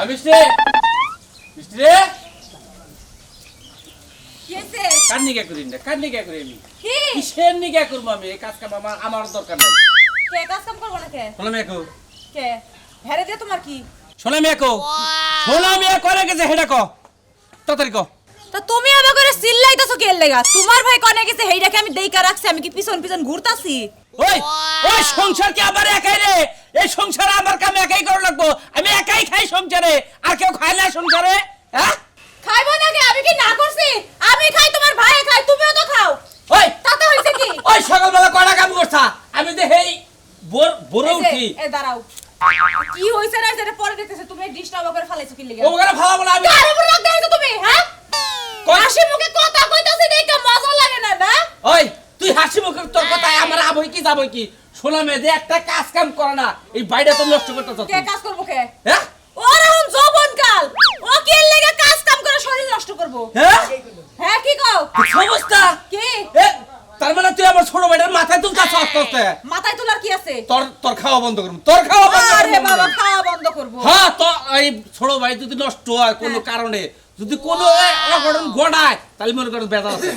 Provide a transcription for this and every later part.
মিষ্টি মিষ্টি রে কিসে কান্নি কে করি না কান্নি কে করি আমি কি কিসের নি কে করব আমি এই কাজ কাম আমার দরকার নাই কে কাজ কাম করব না কে শোনা মেকো কে হেরে দে তোমার কি শোনা মেকো করে গেছে হেডা কো তাড়াতাড়ি কো তো তুমি আবার করে চিল্লাইতাছো কে লাগা তোমার ভাই কোনে গেছে হেইটাকে আমি দেইকা রাখছি আমি কি পিছন পিছন ঘুরতাছি ওই ওই সংসার কি আবার একাই রে এই সংসার আমার কাম একাই করা লাগবো আমি একাই খাই সংসারে আর কেউ খায় না সংসারে হ্যাঁ খাইবো না কে আমি কি না করছি আমি খাই তোমার ভাই খাই তুমিও তো খাও ওই তাতে হইছে কি ওই সকালবেলা কয়টা কাম করছা আমি তো হেই বড় উঠি এ দাঁড়াও কি হইছে না সেটা পরে দেখতেছে তুমি ডিস্টার্ব করে ফেলাইছো কি লাগা ও করে ভালো বলে আমি কার উপর রাখতে হইছো তুমি হ্যাঁ হাসি মুখে কথা কইতাছি দেখে মজা লাগে না না ওই তুই হাসি মুখে তোর কথায় আমার আবই কি যাবই কি শোনা মেয়েদের একটা কাজ কাম করে না এই বাইরে তো নষ্ট করতেছ কে কাজ করব কে হ্যাঁ ওর এখন যৌবন কাল ও কি লাগা কাজ কাম করে শরীর নষ্ট করব হ্যাঁ হ্যাঁ কি কও সমস্যা কি এ তার মানে তুই আমার ছোট ভাইটার মাথায় তুলতাছ আস্তে আস্তে মাথায় তোলার কি আছে তোর খাওয়া বন্ধ করব তোর খাওয়া বন্ধ করব আরে বাবা খাওয়া বন্ধ করব হ্যাঁ তো এই ছোট ভাই যদি নষ্ট হয় কোনো কারণে যদি কোনো অঘটন ঘটায় তাহলে মনে করো বেদা আছে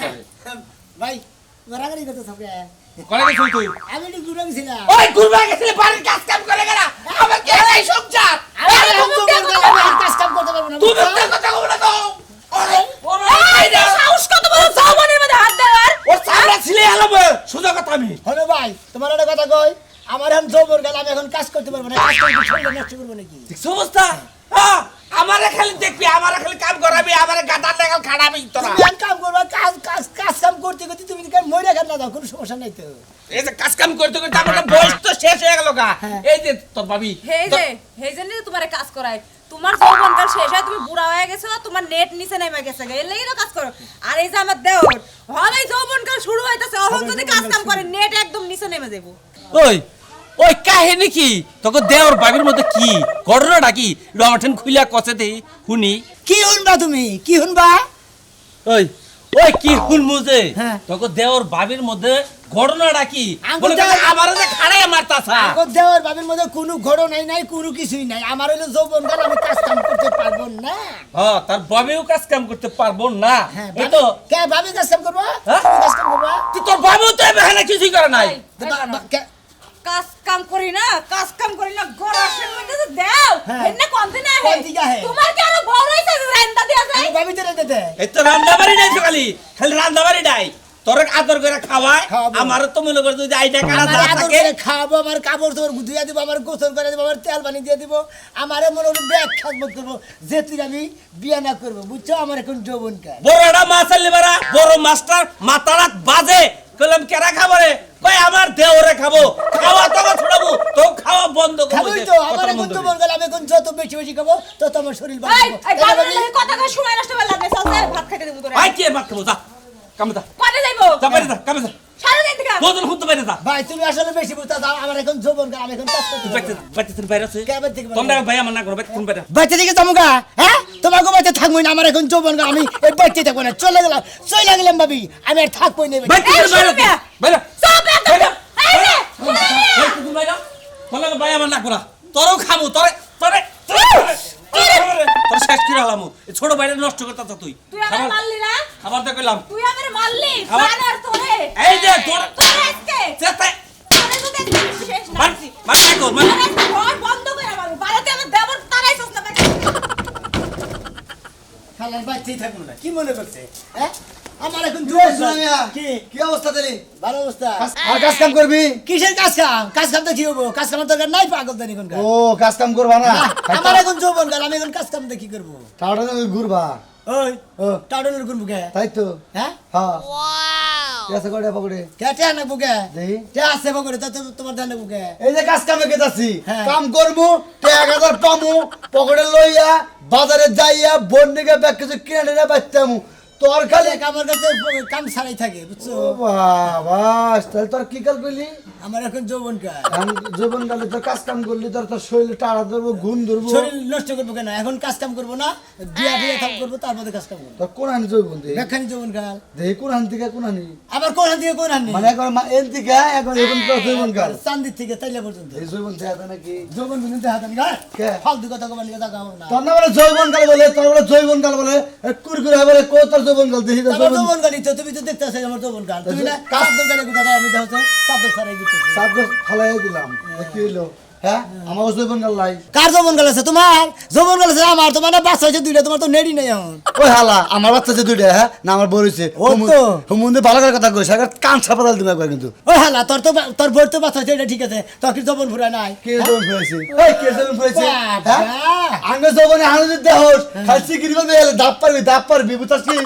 ভাই রাগারি করতে থাকে করে গেছিস তুই আমি একটু ঘুরে গেছিলাম ওই ঘুরবা গেছিলি বাড়ির কাজ কাম করে গেলা আমার কি এই সংসার আমি কাজ কাম করতে পারবো না তুমি তো কথা বল না তো আরে এই যে সাহস কত বড় যৌবনের মধ্যে হাত দেওয়ার ও সামনে ছিলে আলাবে সুজা কথা আমি হলো ভাই তোমার একটা কথা কই আমার এখন জবর গেল আমি এখন কাজ করতে পারবো না কাজ করতে শরীর নষ্ট করবো নাকি ঠিক অবস্থা হ্যাঁ আমারে খালি দেখবি আমারে খালি কাম করাবি আমারে গাদার লাগাল খাড়াবি তোরা তুমি এখন কাম করবা কাজ কাজ কাজ কাম করতে করতে তুমি কাজ মরে গেল না দাও কোনো সমস্যা নাই তো এই যে কাজ কাম করতে করতে আমার বয়স তো শেষ হয়ে গেল গা এই যে তোর ভাবি হেই যে তোমারে কাজ করায় তোমার যৌবন কাল শেষ হয় তুমি বুড়া হয়ে গেছো তোমার নেট নিচে নেমে গেছে এর লাগি না কাজ করো আর এই যে আমার দেওর হবে যৌবন কাল শুরু হইতাছে এখন যদি কাজ কাম করে নেট একদম নিচে নেমে যাবো ওই ওই কাহিনী কি তোকে দেওর বাবির মধ্যে কি ঘটনাটা কি রমাঠেন খুইলা কষে দেই শুনি কি শুনবা তুমি কি শুনবা ওই ওই কি শুনমু যে হ্যাঁ। তোকে দেওর বাবির মধ্যে ঘটনাটা কি আঙ্গুল বলে দেওর- আমারে যে খাড়াই মারতাছা আগত দেওয়ার বাবির মধ্যে কোনো ঘটনাই নাই কোনো কিছুই নাই আমার হলো যৌবন কাল আমি কাজ কাম করতে পারবো না হ্যাঁ তার বাবিও কাজ কাম করতে পারবো না হ্যাঁ এই তো কে ভাবি কাজ কাম করবা হ্যাঁ? তুমি কাজ কাম করবা তুই তোর বাবিও তো এখানে কিছুই করে নাই কাজ কাম করি না গড়াশের মধ্যে তো দাও হ্যাঁ। এন্না কোনতে না কোন দিকে হে? তোমার কি আরো বড় হইছে রান্দা দিয়া যায় ভাবি তেরে দে এই তো রান্দাবাড়ি নাই তো খালি রান্দাবাড়ি নাই তোর আদর করে খাওয়ায় খাওয়াবো। আমার তো মনে কর যদি আইটা কাটা আমার যা আদর থাকে করে খাওয়াবো আমার কাপড় চোপড় ধুইয়া দিব আমার গোসল করে দিব আমার তেল পানি দিয়ে দিব আমার মনে হলো ব্যাগ খাজমত করবো যে তুই আমি বিয়ে না করবো বুঝছো আমার এখন যৌবন কাল বড়টা মাছ আনলি বারা বড় মাছটার মাথারাত বাজে কইলাম কেরা খাবারে কই আমার দেওরে খাবো খাওয়া তো ছড়াবো তো খাওয়া বন্ধ করে খাবোই তো আমার এখন যৌবন কাল আমি এখন যত বেশি বেশি খাবো তত আমার শরীর ভালো এই এই বাবার লাগে কথা কই সময় নষ্ট করে লাভ নাই চল যা, ভাত খাইতে দেব তোরে আই কি মাছ খাবো যা কামে যা কোনে যাইবো যা বাইরে যা কামে যা সারা দিন থেকে দুজন খুঁজতে বাইরে যা ভাই তুমি আসলে বেশি বুঝতে দাও আমার এখন যৌবন কাল আমি এখন কাজ করতে বাইতে পারবো না। বাইতে তুমি বাইরে আছে কে বাইরে থেকে বাইরে? তোমরা ভাই আমার না করো বাইতে তুমি বাইরে বাচ্চা দিকে যামুগা হ্যাঁ তোমাকে বাচ্চা থাকবোই না আমার এখন যৌবন কাল আমি এই বাচ্চা থাকবো না চলে গেলাম ভাবি আমি আর থাকবোই না বাইতে এই, বাইরে শুনবে? বাইরে সব একটা বাইরে এই যে তুমি বাইরে বলে ভাই আমার না করা তোরও খামু তোরে তোরে তোর শেষ করে হলাম ছোট বাইরে নষ্ট করতেছ তুই তুই আমার মারলি না খাবার তো কইলাম তুই আমার মারলি আমার- বানার তোরে এই যে তোর তোর আজকে চেতে তোরে তো দেখছি শেষ না মার মার কি কর মার তোর আজকে ঘর বন্ধ করে আমার বাড়িতে আমার দেবর তারাইছস না খালার বাচ্চাই থাকবো না কি মনে করছে হ্যাঁ আমার এখন কি যৌবন অবস্থা কাল। মিয়া? কি কি অবস্থা তেরি ভালো অবস্থা আর কাজ কাম করবি কিসের কাজ কাম তো কি হবো কাজ কামের দরকার নাই পাগল দানি কোন কাজ ও কাজ কাম করবা না আমার এখন যৌবন কাল আমি এখন কাজ কাম কি করবো তাহলে তুমি ঘুরবা ওই ও টাউনের কোন বুকে তাই তো হ্যাঁ হ্যাঁ এসে করে পকড়ে কে না বুকে দেই কে আছে বকরে তো তোমার ধান বুকে এই যে কাজ কামে গেতাছি হ্যাঁ। কাম করবো 1000 পামু পকড়ে লইয়া বাজারে যাইয়া বন্ডিকে ব্যাগ কিছু কিনে নিয়ে বাচ্চামু তোর খালি আমার কাছে কাম ছাড়াই থাকে বুঝছো ও বাবা তাহলে তোর কি কাল কইলি আমার এখন যৌবনকাল। জীবনকালে তো কাজ কাম করলি তোর শরীরে টাড়া ধরবো, ঘুম ধরবো। শরীর নষ্ট করবো কেন? এখন কাজ কাম করবো না, বিয়া বিয়া কাম করবো, তারপরে কাজ কাম করবো। তোর কোন হানি যৌবন দে? দেখানি যৌবনকাল। দেখি কোন হানি থেকে কোন হানি? আবার কোন হান থেকে কোন হান নেই? মানে একবার এন থেকে এখন এখন তো যৌবনকাল। চান্দির থেকে তাইলে পর্যন্ত এই যৌবন দেখা নাকি? যৌবন কিন্তু দেখা দেন গা। কে? ফালতু কথা কবার নিয়ে দেখা হবে না। তোর না বলে যৌবনকাল বলে, তোর বলে যৌবনকাল বলে, কুরকুরে বলে কো তোর যৌবনকাল দেখি তো আমার যৌবন। যৌবনকালই তো, তুমি তো দেখতেছো আমার যৌবনকাল। তুমি না চাদর গালে কথা আমি দেখছো চাদর সারাই দিতেছি। সাবধান ফালাই দিলাম। কি হইলো? হ্যাঁ আমার যৌবনকাল লাই। কার যৌবনকাল আছে? তোমার যৌবনকাল আছে। আমার তোমার না বাচ্চা হয়েছে দুইটা, তোমার তো নেড়ি নেই এখন। ওই হালা আমার বাচ্চা আছে দুইটা, হ্যাঁ না আমার বড় হইছে। ও তো। হুমুন্দে ভালো করে কথা কইছ, আগে কান ছাপাদাল দিমা কই কিন্তু। ওই হালা তোর তো তোর বই তো বাচ্চা হয়েছে, এটা ঠিক আছে, তোর কি যৌবন ফুরা নাই? কে যৌবন ফুরাইছে? এই কে যৌবন ফুরাইছে? বাবা। হ্যাঁ আঙ্গে যৌবনে হানুদ দেহস খালসি গিরিবা বেলে দাপ পারবি বুতাস কি?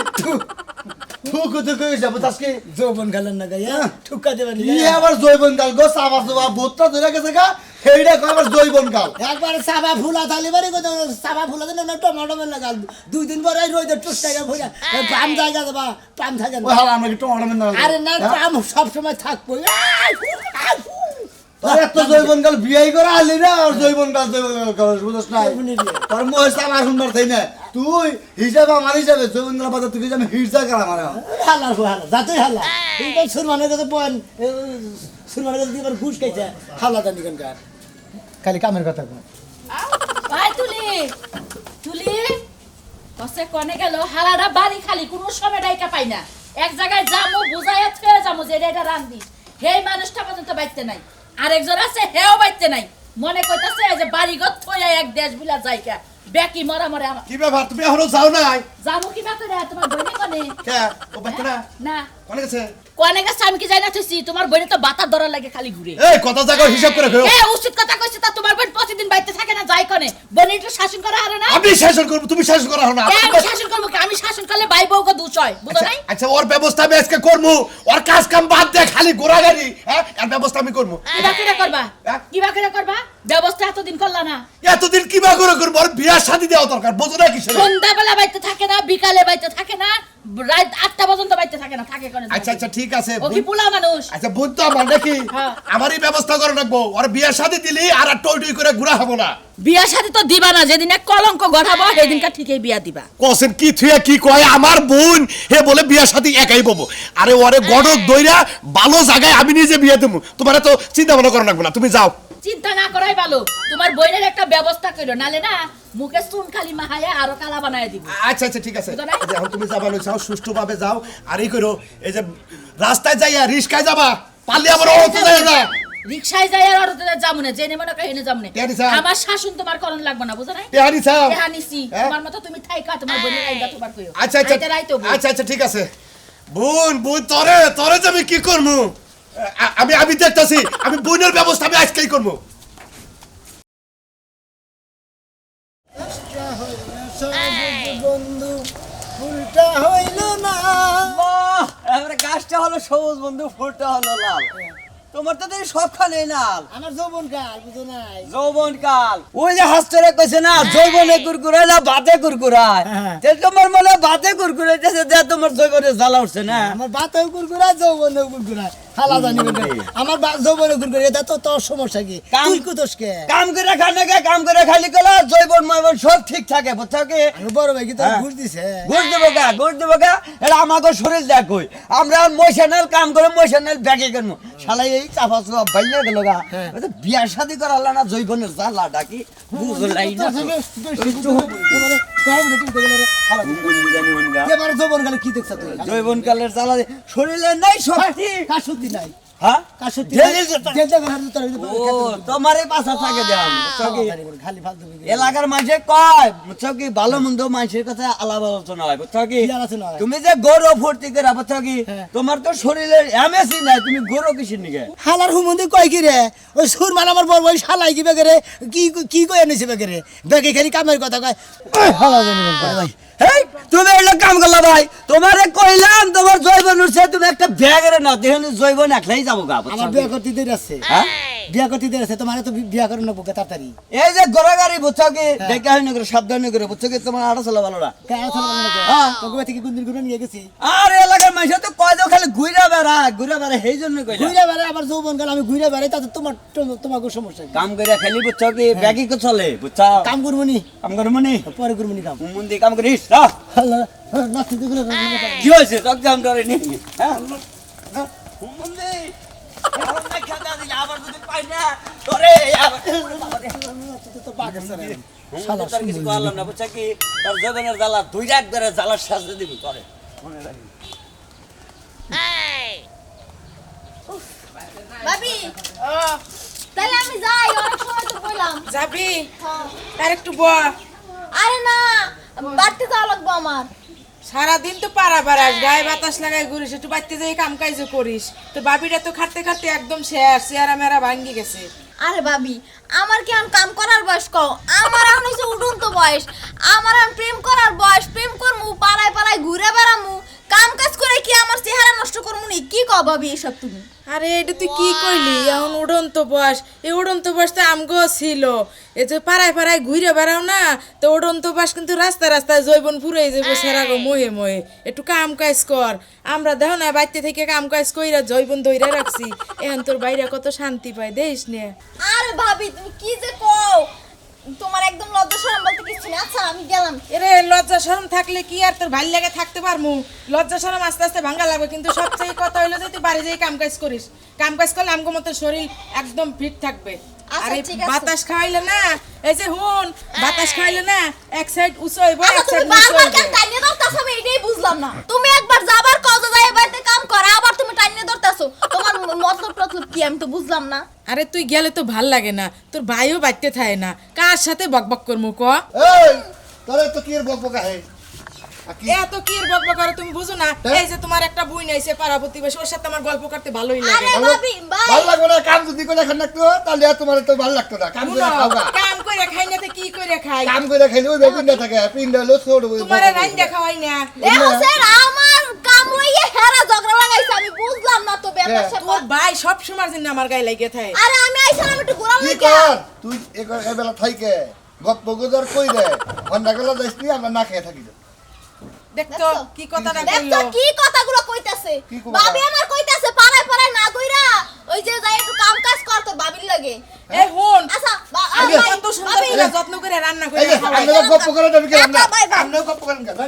থুকু থুকু কইছ বুতাস কি? যৌবনকালের না গাইয়া ঠুকা দেবেন। ই আবার যৌবনকাল গো সাবা সাবা ভূতটা ধরে গেছে গা, হেইডা কো আবার যৌবনকাল। একবার সাবা ফুলা তালি বাড়ি কত সাবা ফুলা দেন না টমেটো মেলা গাল। দুই দিন পরে রইতে টুসটাইয়া ফুলা পাম জায়গা দেবা, পাম থাকে ওই না। হালা আমরা কি টমাটো মেন না? আরে না, পাম সব সময় থাকবো। তোর এত যৌবনকাল বিয়াই করে আলি না, আর যৌবনকাল বুঝছ না? তোর মোহ সাবা সুন্দর তাই না? তুই হিসাব আমার হিসাবে যৌবনকাল বাজার তুই আমি হিরজা করা মারা। হালা হালা যাতে হালা এই সুরমানের কাছে বল, সুরমানের কাছে দিবার ঘুষ খাইছে হালা জানি কেনকার খালি কামের কথা কয়। ভাই তুলি তুলি কসে কোনে গেল হালাডা বাড়ি খালি কোনো সময় ডাইকা পাই না। এক জায়গায় যামু বুঝাইয়া থয়ে যামু যে এটা রান্দি, হেই মানুষটা পর্যন্ত বাইতে নাই। আরেকজন আছে হেও বাইতে নাই, মনে কইতাছে যে বাড়ি ঘর থইয়া এক দেশ বিলা জায়গা বেকি মরা মরে আমার। কি ব্যাপার তুমি এখনো যাও নাই? যামু কি বা করে তোমার বইনে কোনে? কে ও বাইতে না না কোনে গেছে? কোনে গেছে আমি কি জানি না থইছি, তোমার বইনে তো বাতা ধরা লাগে খালি ঘুরে। এই কত জায়গা হিসাব করে কইও। এ উচিত কথা কইছে তা তোমার বোন প্রতিদিন বাইতে থাকে না যাই কোনে? বইনে একটু শাসন করা হারে না? আমি শাসন করব, তুমি শাসন করা হো না। এ আমি শাসন করব কি? আমি শাসন করলে ভাই বউকে দুষ হয়, বুঝো নাই? আচ্ছা ওর ব্যবস্থা আমি আজকে করবো, ওর কাজ কাম বাদ দে খালি গোড়াগাড়ি, হ্যাঁ এর ব্যবস্থা আমি করবো। কিবা করে করবা? হ্যাঁ? কিবা করে করবা? ব্যবস্থা এতদিন করলা না। এতদিন কিবা করে করবো, ওর বিয়ার শাদী দেওয়া দরকার, বোঝো না কিসের? সন্ধ্যাবেলা বাইতে থাকে না, বিকালে বাইতে থাকে না, রাত 8টা পর্যন্ত বাইতে থাকে না, থাকে কোনে? আচ্ছা আচ্ছা ঠিক আছে। ও কি পোলা মানুষ? আচ্ছা বোন তো আমার নাকি হ্যাঁ। আমারই ব্যবস্থা করে রাখবো, ওর বিয়ার শাদী দিলি আর টই টই করে ঘুরা হবো না। বিয়ার সাথে তো দিবা না, যেদিন এক কলঙ্ক গঠাবো সেদিনকা ঠিকই বিয়া দিবা। কোসেন কি থুয়া কি কয় আমার বোন হে বলে বিয়ার সাথে একাই বমু, আরে ওরে গড়ক দইরা ভালো জায়গায় আমি নিজে বিয়ে দেবো, তোমার তো চিন্তা ভাবনা করা লাগবে না, তুমি যাও। চিন্তা না করাই ভালো, তোমার বইনের একটা ব্যবস্থা কইরো, নালে না মুখে চুন খালি মাহায়া আরো কালা বানায় দিব। আচ্ছা আচ্ছা ঠিক আছে, বুঝো না? এই যে এখন তুমি যাবা লই যাও, সুষ্ঠুভাবে যাও। আর এই করো এই যে রাস্তায় যাইয়া রিস্কায় যাবা, পারলে আবার অটো যায় না। রিকশায় যাই আর অটোতে যাবো না, জেনে মনে করে হেনে যাবো না। টেহানি চাও? আমার শাসন তোমার করণ লাগবে না, বুঝো নাই? টেহানি চাও? টেহানিছি, হ্যাঁ? তোমার মতো তুমি থাইকা তোমার বোনের আইগা তোমার কইও। আচ্ছা আচ্ছা আইতে রাইতো বল। আচ্ছা আচ্ছা ঠিক আছে। বোন বোন তরে তরে যে আমি কি করবো, আমি আমি দেখতাছি, আমি বোনের ব্যবস্থা আমি আজকেই করবো। বন্ধু ফুলটা হইল না। বাহ, এবারে গাছটা হলো সবুজ বন্ধু, ফুলটা হলো লাল। তোমার তো দেখি সবখানে লাল। আমার যৌবনকাল বুঝো নাই। যৌবন কাল ওই যে হাস্টারে কইছে না যৌবনে কুরকুরে না বাতে কুরকুরায়, হ্যাঁ। তে তোমার মনে বাতে কুরকুরাইতেছে, যে তোমার যৌবনে জ্বালা উঠছে না। আমার বাতেও কুরকুরা যৌবনেও কুরকুরা হালা জানি আমার যৌবনে কুরকুরা, এটা তো তোর সমস্যা কি? কাম- তুই কুতোস কে? কাম করে খানে গে, কাম করে খালি গেলে জৈবন ময়বন সব ঠিক থাকে, বুঝছো কি? আমি বড় ভাই কি তোর হ্যাঁ। ঘুষ দিছে? ঘুষ দেবো গা, ঘুষ দেবো গা, এটা আমাকে শরীর দেখই। আমরা মশানাল কাম করে মশানাল ব্যাগে করবো, শালাই এই চাপা চুপা বাইরে গেল গা। হ্যাঁ। বিয়ার শাদী করাল না জৈবনের জ্বালা ডাকি বুঝলাই না। যৌবনকালে কি দেখছ তুই? জৈবন কালের জ্বালা শরীরে নাই শক্তি। কার শক্তি নাই? হ্যাঁ কার শক্তি যে- নাই? যে- যে- যে জায়গায় হাত তোর ও তোমারই পাশা থাকে দেন, বুঝছো কি? খালি ফালতু বিক্রি। এলাকার মানুষে কয়, বুঝছো কি, ভালো মন্দ মানুষের কথা আলাপ আলোচনা হয়, বুঝছো কি? কি আলোচনা হয়? তুমি যে গরু ফুর্তি করে, বুঝছো কি, হ্যাঁ। তোমার তো শরীরের এমএসি নাই, তুমি গরু কিসের নিকে? হালার হুমন্দি কয় কি রে? ওই সুরমান আমার বড় ভাই শালাই কি বেগে রে? কি কি কই আনিছে বেগে রে? বেগে খালি কামের কথা কয়। ওই হালা জানি বড় ভাই। হেই, তুমি এগুলো কাম করলা ভাই, তোমারে কইলাম তোমার জৈবন উঠছে, তুমি একটা ব্যাগ রে না দেখেন জৈবন একলাই যাবো গা, বুঝছো আমার কি? বিয়ে করতে দেরি আছে। হ্যাঁ? বিয়া করতে দিয়েছে তোমার তো বিয়া করে না বুকে তাড়াতাড়ি এই যে গড়াগাড়ি বুঝছো কি দেখে হয়নি করে সাবধান করে বুঝছো কি তোমার আড়া চলা ভালো না কেন চলো তোকে থেকে কোন দিন ঘুরে নিয়ে গেছি আর এলাকার মানুষ তো কয় যে খালি ঘুরে বেড়া সেই জন্য কই ঘুরে বেড়ে আবার যৌবন কাল আমি ঘুরে বেড়াই তাতে তোমাকে সমস্যা কি? কাম করে খালি বুঝছো কি ব্যাগই কো চলে বুঝছো কাম করবো নি কাম করবো নি পরে করবো নি কাম মন্দির কাম করিস নাচতে দিগুলো কি হয়েছে তোর কাম করে নি হ্যাঁ মন্দির এখন না খাতা দিলে আবার যদি পাই না তোরে তো বাগের স্যার শালা তোর কিছু করলাম না বুঝছো কি তোর জগনের জ্বালা দুই রাত ধরে জ্বালার সাজতে দিবি তোরে মনে রাখবি ভাবি তাহলে আমি যাই অনেক সময় তো বললাম যাবি হ্যাঁ। আর একটু বল আরে না বাড়তে যাওয়া লাগবো আমার সারাদিন তো পাড়া বেড়াস গায়ে বাতাস লাগাই ঘুরিস একটু বাড়তে যাই কাম কাজও করিস তো বাবিটা তো খাটতে খাটতে একদম শেষ চেহারা মেরা ভাঙ্গি গেছে আরে ভাবি আমার কি এখন কাম করার বয়স কও আমার এখন হইছে উঠুন্ত বয়স আমার এখন প্রেম করার বয়স প্রেম করমু পাড়ায় পাড়ায় ঘুরে বেড়ামু কাম কাজ করে কি আমার চেহারা নষ্ট করমু নি কি কও ভাবি এসব তুমি আরে এটা তুই কি কইলি এখন উড়ন্ত বয়স এই উড়ন্ত বয়স তো আমগো ছিল এই যে পাড়ায় পাড়ায় ঘুরে বেড়াও না তো উড়ন্ত বয়স কিন্তু রাস্তায় রাস্তায় জৈবন ফুরাই যাবো সেরাগো মহে মহে একটু কাম কাজ কর আমরা দেখো না বাড়িতে থেকে কাম কাজ কইরা জৈবন ধইরা রাখছি এখন তোর বাইরে কত শান্তি পায় দেখিস নে আরে ভাবি তুমি কি যে কও তোমার একদম লজ্জা শরম বলতে কিছু নেই আচ্ছা আমি গেলাম এরে লজ্জা শরম থাকলে কি আর তোর ভাল লাগে থাকতে পারমু লজ্জা শরম আস্তে আস্তে ভাঙা লাগবে কিন্তু সবচেয়ে কথা হইলো যে তুই বাড়ি যাই কাম কাজ করিস কাম কাজ করলে আমগো মতো শরীর একদম ফিট থাকবে আচ্ছা, আর এই ঠিক আছে। বাতাস খাইলে না এই যে হুন বাতাস খাইলে না এক সাইড উঁচু হইব আচ্ছা এক তুমি সাইড নিচু বারবার হইব কেন টাইনে ধরতাছো আমি এটাই বুঝলাম না তুমি একবার যাবার কজ যায় বাড়িতে কাম করা আবার তুমি টাইনে ধরতাছো তোমার মতলব কি আমি তো বুঝলাম না আরে তুই গেলে তো ভাল লাগে না তোর ভাইও বাড়তে থাকে না কার সাথে বকবক করমু ক এই তোরে তো কি এর বকবকা হে এত কি এর বকবক করে তুমি বুঝো না এই যে তোমার একটা বই নাইছে পাড়া প্রতিবেশী ওর সাথে আমার গল্প করতে ভালোই লাগে আরে ভাবি ভাই ভালো লাগবে না কাম যদি করে খান রাখতো তাহলে আর তোমার তো ভালো লাগতো না কাম করে খাওয়া কাম করে খাই না তো কি করে খাই কাম করে খাইলে ওই বেগুন না থাকে পিন্ডা হলো ছোট তোমার রাইন্দা খাওয়াই না দেখো স্যার আমার কাম লইয়ে হেরা ঝগড়া লাগাইছে আমি বুঝলাম না তো ব্যাপার তোর স্যাপার ভাই সব সময় জন্য আমার গায়ে লাগে থাকে আরে আমি আইছিলাম একটু ঘোরা কি লইকা কর তুই এবেলা থাইকে গপ্প গুজর কই দে ঘন্টা গেলা যাইছি আমরা না খেয়ে থাকি দেখতো কি কথাটা দেখছো বললো কি কথাগুলো কইতাছে কি কথা? ভাবি আমার কইতাছে পাড়ায় পাড়ায় না কইরা ওই যে যাই একটু কাম কাজ কর তোর ভাবির লাগে এই হুন আচ্ছা আমি কত সুন্দর করে যত্ন করে রান্না করে এই যে খাওয়াই আমরা গপ্প করে দেবি কি আমরা বাই, বাই। আমরা গপ্প করেন কেন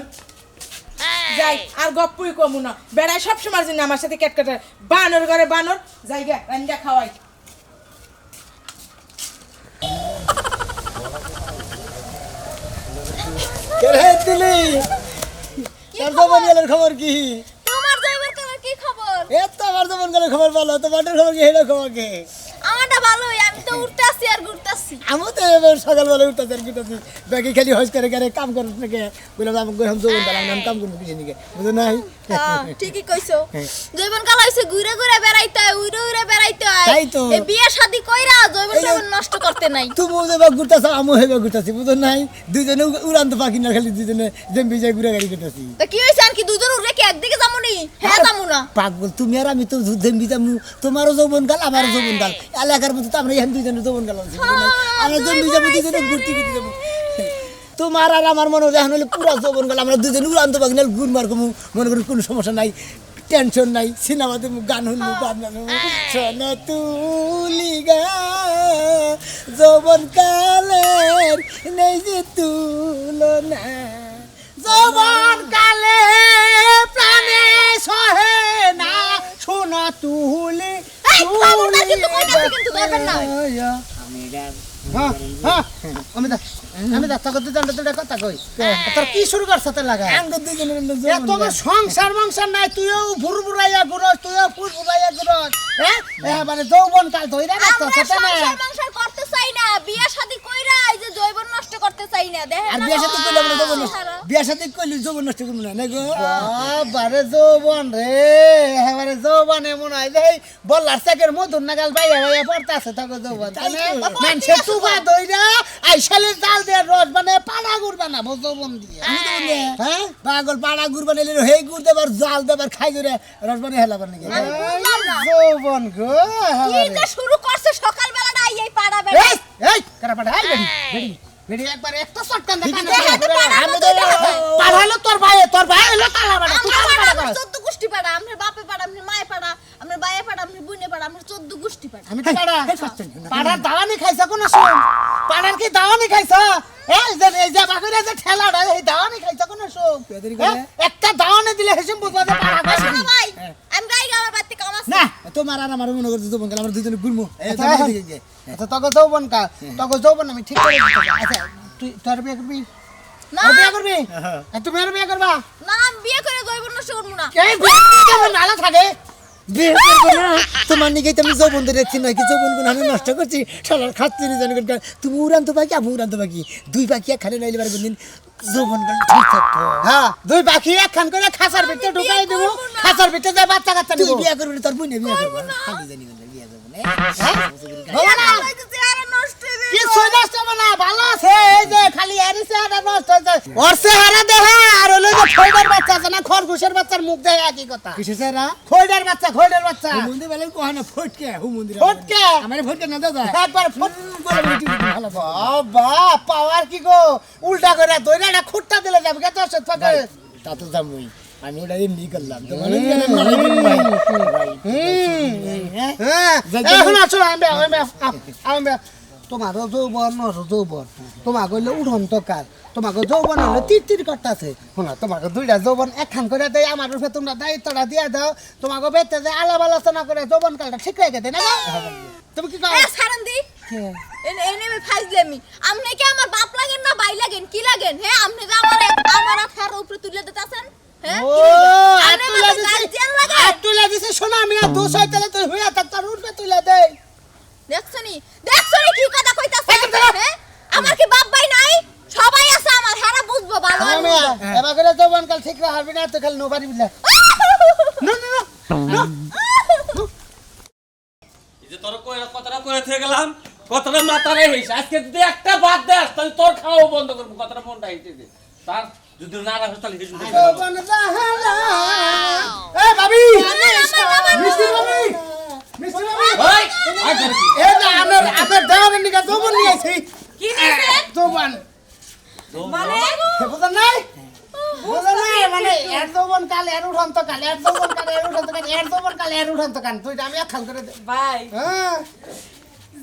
যাই আর গপ্পই কমু না বেড়ায় সব সময় জন্য আমার সাথে কেটকাটা বানর ঘরে বানর জায়গা রান্না খাওয়াই রে দিলি তোর যৌবন কালের খবর কি তোমার যাইবার কেন কি খবর এ তো আমার যৌবন কালের খবর বলো তোমার খবর কি হেডা খবর কি আমারটা ভালোই আমি তো উঠতাছি আর ঘুরতাছি আমি তো এবার সকালবেলা উঠতেছি আর উঠতেছি ব্যাগে খালি হজ করে গেলে কাম করে থেকে বললাম আমাকে এখন যৌবন কাল আমি কাম করবো কিছু নিকে বুঝো নাই ঠিকই কইছো জৈবন কাল হইছে ঘুরে ঘুরে বেড়াইতে হয় উইরে উইরে বেড়াইতে হয় তাই তো। এই বিয়ে শাদি কইরা জৈবন টাইবন নষ্ট করতে নাই তুমি যেবা ঘুরতেছ আমি হেবা ঘুরতেছি বুঝো নাই দুইজনে উড়ান্ত পাখি না খালি দুইজনে জেম্বি যাই ঘুরে গাড়ি করতেছি তা কি হইছে আর কি দুজন উড়ে কি একদিকে যামুনি হ্যাঁ যামু না পাগল তুমি আর আমি তো জেম্বি যাবো তোমারও যৌবন কাল আমারও যৌবন কাল এলাকার মধ্যে তো আমরা এখন দুইজনের যৌবন কাল আছে বুঝো নাই? আমরা জেম্বি যাবো দুইজনে ঘুরতে ঘুরতে যাবো তোমার আর আমার মনে হয় এখন হলে পুরা যৌবন কাল আমরা দুজনে উড়ান্ত পাখি না গুণ মার কমু মনে করি কোনো সমস্যা নাই টেনশন নাই সিনেমাতে গান শুনবো গান শোনো তুলি গা যৌবন কালের নেই যে তুলনা যৌবন কালে প্রাণে সহে না শোনো তুলি এই, খবরদার কিন্তু কইতাছি কিন্তু ধরবেন না। আমি কথা কই তোর কি শুরু করছ তে লাগা তোমার সংসার মংসার নাই তুইও ভুরভুরাইয়া ঘুরস তুইও ফুরফুরাইয়া ঘুরস হ্যাঁ মানে যৌবন কাল ধইরা রাখছ আমরা সেটা না সংসার সংসার করতে চাই না বিয়ে শাদি কইরা এই যে জৈবন নষ্ট করতে চাই না দেখেন আর না বিয়া সাথে কইলে আমরা যৌবন নষ্ট চেহারা। বিয়া সাথে কইলে যৌবন নষ্ট করব না গো বারে যৌবন রে এবারে যৌবন এমন হয় যে বল্লার চাকের মধুর নাগাল বাইয়া বাইয়া পড়তাছে তখন যৌবন মানুষের তুবা দইরা আইসালে জাল দিয়ে রস মানে পাড়া গুড় বানাবো যৌবন দিয়ে হ্যাঁ পাগল পাড়া গুড় বানাইলে হে গুড় দেবার জাল দেবার খাই করে রস বানিয়ে হেলাবার নাকি আমি বুঝলাম না। যৌবন গো কি যে শুরু করছে সকাল পাড়া এই বেড়ি বেড়ি বেড়ি একবার একটা শটকান দেখা না আমি তো পাড়ালো তোর ভাই হলো কালা পাড়া তুই কালা পাড়া কর 14 গোষ্ঠী পাড়া আমার বাপে পাড়া আমার মায়ে পাড়া আমার বাইয়ে পাড়া আমার বুনে পাড়া আমার 14 গোষ্ঠী পাড়া আমি তো পাড়ার দাওয়ানি খাইছা কোন শোন পাড়ার কি দাওয়ানি খাইছা এই যে বাকরে যে ঠেলাটা এই দাওয়ানি খাইছা কোন শোন একটা দাওয়ানি দিলে হেসম বুঝবা যে পাড়া খাইছি ভাই আমি গাই আমার বাড়িতে কাম আছে না তোমার আর আমার মনে করতে যৌবন কাল আমরা দুইজনে গুলমু আচ্ছা তোকে যৌবন কাল তোকে যৌবন আমি ঠিক করে দিতে আচ্ছা তুই তোর বিয়ে করবি না বিয়ে করবি তুমি আর বিয়ে করবা না আমি বিয়ে করে জৈব নষ্ট করব না এই বিয়ে কেমন নালা থাকে বিয়ে করবো না তোমার নিকে তুমি যৌবন ধরে রাখছি না কি যৌবন গুণ আমি নষ্ট করছি শালার খাচ্ছি নি জানি তুমি উড়ান্ত পাখি আমি উড়ান্ত পাখি দুই পাখি একখানে নাইলে পারবেন দিন যৌবন গান ঠিক থাকতো হ্যাঁ দুই পাখি একখান করে খাঁচার ভিতরে ঢুকাই দেবো খাঁচার ভিতরে যায় বাচ্চা কাচ্চা তুই বিয়ে করবি তোর বুনে বিয়ে করবো খালি জানি বিয়ে করবো না চেহারা নষ্ট হয়ে কি নষ্ট হবে না ভালো আছে এই যে খালি এর চেহারা নষ্ট হয়েছে ওর চেহারা দেখা আর হলো যে খৈডার বাচ্চা আছে না খরগোশের বাচ্চার মুখ দেখে একই কথা কিসের চেহারা খৈডার বাচ্চা হুমুন্দি বলেন কোহানা ফটকে হুমুন্দি ফটকে আমার ফটকে না দাদা একবার ফট করে মিটি ভালো বাবা পাওয়ার কি গো উল্টা করে দইরাটা খুঁটটা দিলে যাবে কত সত পাকে তা তো যামই আমি ওটা এমনি করলাম তো মানে হ্যাঁ এখন আসো আমি তোমারও যৌবন যৌবন তোমাকে হইলে উঠন্ত কাল তোমাকে যৌবন হলে তির করতেছে শোনা তোমাকে দুইটা যৌবন একখান করে দেয় আমার রূপে তোমরা দায়িত্বটা দিয়ে দাও তোমাকে বেতে যে আলাপ আলোচনা করে যৌবন কালটা ঠিক রেখে দেয় না তুমি কি এ সারন্দি এনে আমি ফাইজলামি আমনে কি আমার বাপ লাগেন না ভাই লাগেন কি লাগেন হ্যাঁ আমনে যে আমার আঠার উপরে তুলে দিতেছেন হ্যাঁ ও তুলে দিছে শোনা আমি আর দোষ হইতে তুই হইয়া তার উঠবে তুলে দেই দেখছনি কি কথা কইতাছেন হ্যাঁ আমার কি বাপ ভাই নাই সবাই আছে আমার হারা বুঝবো ভালো আমি এবার করে যৌবন কাল ঠিক রাখবি না তো খালি নোবারি বিলা না এই যে তোর কথাটা করে থেকে গেলাম কথাটা মাথায় হইছে আজকে যদি একটা বাদ দেস তাহলে তোর খাওয়া বন্ধ করবো কথাটা মনটা হিটে দে তার যদি না রাখিস তাহলে হিসু যৌবন জাহালা এ ভাবি মিষ্টি ভাবি মিষ্টি ভাবি ওই আই ধরে কি এ না আমার দেওয়ার নিকা যৌবন নিয়ে আইছি কি নিছে যৌবন মানে বুঝা নাই মানে এর যৌবন কাল এর উঠন্ত কাল এর যৌবন কাল এর উঠন্ত কাল এর যৌবন কাল এর উঠন্ত কাল তুই আমি একখান করে দে ভাই হ্যাঁ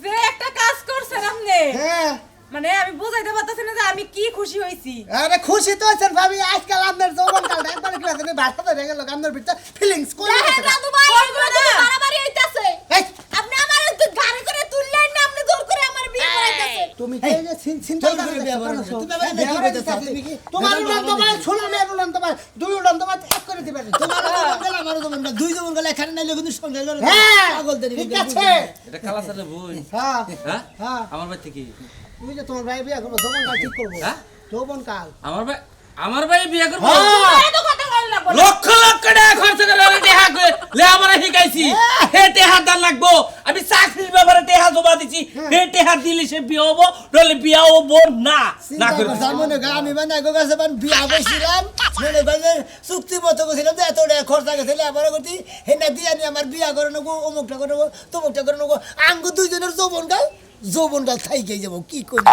যে একটা কাজ করছেন আপনি হ্যাঁ মানে আমি বুঝাইতে পারতেছি না যে আমি কি খুশি হইছি আরে খুশি তো আছেন ভাবি আজকাল আপনার যৌবন কালটা একবার কি আছে ভাষা তো রেগে লোক আপনার ভিতর ফিলিংস কোন দেখেন দাদু ভাই এগুলো তো বাড়াবাড়ি হইতাছে এই আপনি আমার তো গাড়ি করে তুললেন না আপনি জোর করে আমার বিয়ে করাইতাছেন তুমি কি যে চিন্তা করে বিয়ে করো তুমি আবার বিয়ে করতে চাও তোমার উড়ান তো ভাই শোনো আমি উড়ান তো ভাই দুই উড়ান তো ভাই এক করে দিবেন তোমার যৌবন কাল আমার যৌবন কাল দুই যৌবন কাল এখানে নাইলে কিন্তু সংসার করে পাগল দেরি ঠিক আছে এটা খালা সাথে বই হ্যাঁ হ্যাঁ হ্যাঁ আমার ভাই থেকে তুমি যে তোমার ভাই বিয়ে করবো যৌবন কাল ঠিক করবো হ্যাঁ? যৌবন কাল আমার ভাই বিয়ে করবো এত কথা বল না লক্ষ লক্ষ টাকা খরচ করে টেহা লে আমার শিখাইছি হে টেহা দান লাগবো আমি চাকরির ব্যাপারে টেহা জমা দিছি হে টেহা দিলে সে বিয়ে হবো নইলে বিয়ে হবো না করে মনে কর আমি মানে এক কাছে বিয়া বসছিলাম মনে করেন চুক্তি মতো করছিলাম যে এত টাকা খরচা গেছিল আবার করতি হেনা দিয়ে আমি আমার বিয়া করে নেবো অমুকটা করে নেবো তমুকটা করে নেবো আঙ্গু দুইজনের যৌবন কাল থাইকে যাবো কি করি